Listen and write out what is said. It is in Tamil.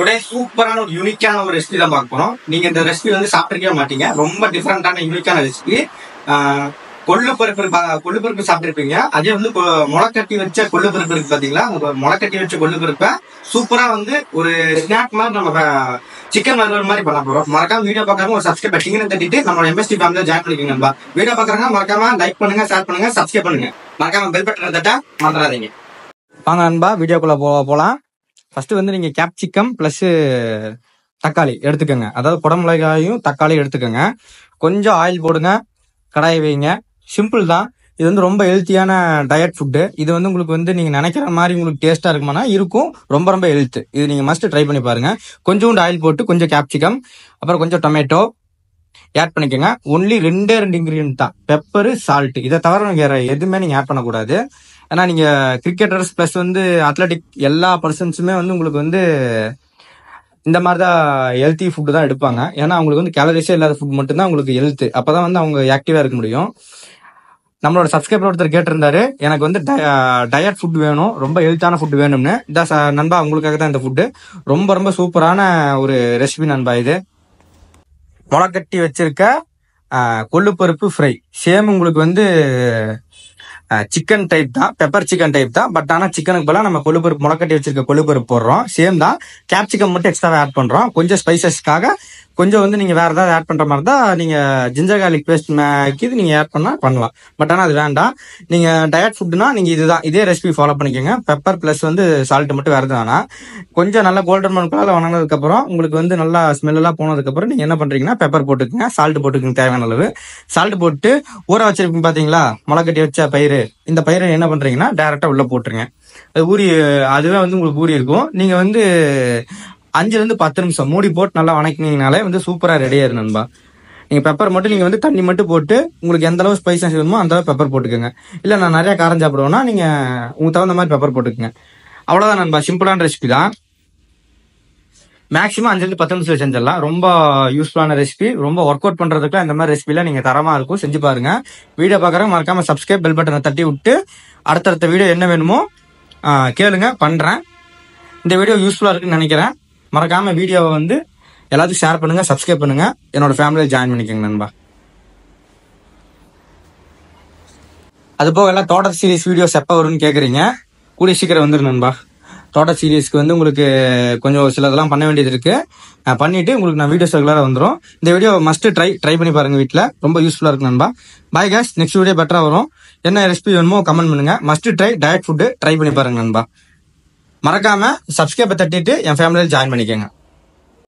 டுடே சூப்பரான ஒரு யூனிக்கான ஒரு ரெசிபி தான் பார்க்க போறோம். நீங்க இந்த ரெசிபி வந்து சாப்பிட்டிருக்கவே மாட்டீங்க. ரொம்ப டிஃப்ரெண்டான யூனிக்கான ரெசிபி. கொள்ளுப்பருப்பு சாப்பிட்டுருப்பீங்க. அதே வந்து முளைக்கட்டி வச்ச கொள்ளுப்பருப்பு இருக்கு பாத்தீங்களா? முளைக்கட்டி வச்ச கொள்ளுப்பருப்பை சூப்பரா வந்து ஒரு ஸ்நாக் மாதிரி நம்ம சிக்கன் வறுவல் மாதிரி பண்ண போறோம். மறக்காம வீடியோ பார்க்காம ஒரு சப்ஸ்கிரைப் பட்டிங்கன்னு தட்டிட்டு நம்ம எம்எஸ்டி ஃபேமிலியை ஜாயின் பண்ணிக்கோங்க. நண்பா வீடியோ பாக்குறாங்க மறக்காம லைக் பண்ணுங்க, ஷேர் பண்ணுங்க, சப்ஸ்கிரைப் பண்ணுங்க. மறக்காம பெல் பட்டனை தட்ட மறந்துடாதீங்க. வாங்க நண்பா வீடியோக்குள்ள போலாம். ஃபர்ஸ்ட் வந்து நீங்க கேப்சிகம் பிளஸ் தக்காளி எடுத்துக்கோங்க. அதாவது குடமிளகாயும் தக்காளி எடுத்துக்கோங்க. கொஞ்சம் ஆயில் போடுங்க, கடாயை வைங்க. சிம்பிள் தான். இது வந்து ரொம்ப ஹெல்த்தியான டயட் ஃபுட்டு. இது வந்து உங்களுக்கு வந்து நீங்க நினைக்கிற மாதிரி உங்களுக்கு டேஸ்டா இருக்குமானா இருக்கும். ரொம்ப ரொம்ப ஹெல்த். இது நீங்க மஸ்ட் ட்ரை பண்ணி பாருங்க. கொஞ்சோண்டு ஆயில் போட்டு கொஞ்சம் கேப்சிகம் அப்புறம் கொஞ்சம் டொமேட்டோ ஆட் பண்ணிக்கோங்க. ஒன்லி ரெண்டு இன்கிரீடியன்ட் தான், பெப்பர், சால்ட். இதை தவிர வேற எதுவுமே நீங்க ஆட் பண்ணக்கூடாது. ஏன்னா நீங்க கிரிக்கெட்டர்ஸ் பிளஸ் வந்து அத்லட்டிக் எல்லா பர்சன்ஸுமே வந்து உங்களுக்கு வந்து இந்த மாதிரி தான் ஹெல்த்தி ஃபுட்டு தான் எடுப்பாங்க. ஏன்னா அவங்களுக்கு வந்து கேலரிஸே இல்லாத ஃபுட் மட்டும்தான் உங்களுக்கு ஹெல்த். அப்பதான் வந்து அவங்க ஆக்டிவா இருக்க முடியும். நம்மளோட சப்ஸ்கிரைபர் ஒருத்தர் கேட்டிருந்தாரு, எனக்கு வந்து டயட் ஃபுட் வேணும், ரொம்ப ஹெல்த்தான ஃபுட் வேணும்னு. இதான் நண்பா உங்களுக்காக தான் இந்த ஃபுட்டு. ரொம்ப ரொம்ப சூப்பரான ஒரு ரெசிபி நண்பா. இது முளைக்கட்டி வச்சிருக்க கொள்ளுப்பருப்பு ஃப்ரை. சேம் உங்களுக்கு வந்து சிக்கன் டைப் தான், பெப்பர் சிக்கன் டைப் தான். பட் ஆனா சிக்கனுக்கு பதிலாக நம்ம கொள்ளுப்பருப்பு முளைக்கட்டி வச்சிருக்க கொள்ளுப்பருப்பு போடுறோம். சேம் தான். கேப்சிகம் மட்டும் எக்ஸ்ட்ரா ஆட் பண்றோம் கொஞ்சம் ஸ்பைசஸ்க்காக. கொஞ்சம் வந்து நீங்க வேற ஏதாவது ஆட் பண்ற மாதிரி தான் நீங்க ஜிஞ்சர் கார்லிக் பேஸ்ட் இது நீங்க ஆட் பண்ணலாம். பட் ஆனா அது வேண்டாம். நீங்க டயட் ஃபுட்னா நீங்க இதுதான், இதே ரெசிபி ஃபாலோ பண்ணிக்கோங்க. பெப்பர் பிளஸ் வந்து சால்ட் மட்டும் வேறது வேணாம். கொஞ்சம் நல்லா கோல்டன் ப்ரௌன் கலர்ல வணங்கினதுக்கு அப்புறம் உங்களுக்கு வந்து நல்லா ஸ்மெல் எல்லாம் போனதுக்கு அப்புறம் நீங்க என்ன பண்றீங்கன்னா பெப்பர் போட்டுக்கோங்க, சால்ட் போட்டுக்கோங்க தேவையான அளவு. சால்ட் போட்டு ஊற வச்சிருப்பீங்க பாத்தீங்களா, முளைக்கட்டி வச்ச பயிறு. இந்த பயிரை என்ன பண்றீங்கன்னா டைரக்டா உள்ள போட்டுருங்க. அது ஊறி, அதுவே வந்து உங்களுக்கு ஊறி இருக்கும். நீங்க வந்து 5-10 நிமிஷம் மூடி போட்டு நல்லா வணக்கினீங்கனாலே வந்து சூப்பரா ரெடி ஆயிரும் நண்பா. நீங்க பெப்பர் மட்டும் நீங்க வந்து தண்ணி மட்டும் போட்டு உங்களுக்கு எந்த அளவு ஸ்பைசஸ் வேணுமோ அந்த அளவு பெப்பர் போட்டுக்கோங்க. இல்ல நான் நிறைய காரம் சாப்பிடுவேன்னா நீங்க உங்களுக்கு தகுந்த மாதிரி பெப்பர் போட்டுக்கோங்க. அவ்வளவுதான் நண்பா, சிம்பிளான ரெசிபி தான். மேக்ஸிமம் 5-10 நிமிஷம் செஞ்சிடலாம். ரொம்ப யூஸ்ஃபுல்லான ரெசிபி. ரொம்ப ஒர்க் அவுட் பண்றதுக்குலாம் இந்த மாதிரி ரெசிபிலாம் நீங்க தரமா இருக்கும், செஞ்சு பாருங்க. வீடியோ பாக்குறவங்க மறக்காம சப்ஸ்கிரைப் பெல் பட்டனை தட்டி விட்டு அடுத்தடுத்த வீடியோ என்ன வேணுமோ கேளுங்க, பண்றேன். இந்த வீடியோ யூஸ்ஃபுல்லா இருக்குன்னு நினைக்கிறேன். மறக்காம வீடியோவை வந்து எல்லாத்துக்கும் ஷேர் பண்ணுங்க, சப்ஸ்கிரைப் பண்ணுங்க, என்னோட ஃபேமிலியை ஜாயின் பண்ணிக்கோங்க நண்பா. அது போக எல்லாம் தோட்ட சீரிஸ் வீடியோஸ் எப்போ வரும்னு கேட்குறீங்க. கூடிய சீக்கிரம் வந்துடும் நண்பா. தோட்ட சீரிஸ்க்கு வந்து உங்களுக்கு கொஞ்சம் சிலதெல்லாம் பண்ண வேண்டியது இருக்கு. பண்ணிட்டு உங்களுக்கு நான் வீடியோஸ் ரெகுலராக வந்துடும். இந்த வீடியோ மஸ்ட் ட்ரை பண்ணி பாருங்க வீட்டில். ரொம்ப யூஸ்ஃபுல்லாக இருக்கு நண்பா. பாய் கேஸ், நெக்ஸ்ட் வீடியோ பெட்டரா வரும். என்ன ரெசிபி வேணுமோ கமெண்ட் பண்ணுங்க. மஸ்ட் டயட் ஃபுட்டு ட்ரை பண்ணி பாருங்க நண்பா. மறக்காம சப்ஸ்கிரைப் தட்டிட்டு என் ஃபேமிலியில் ஜாயின் பண்ணிக்கோங்க.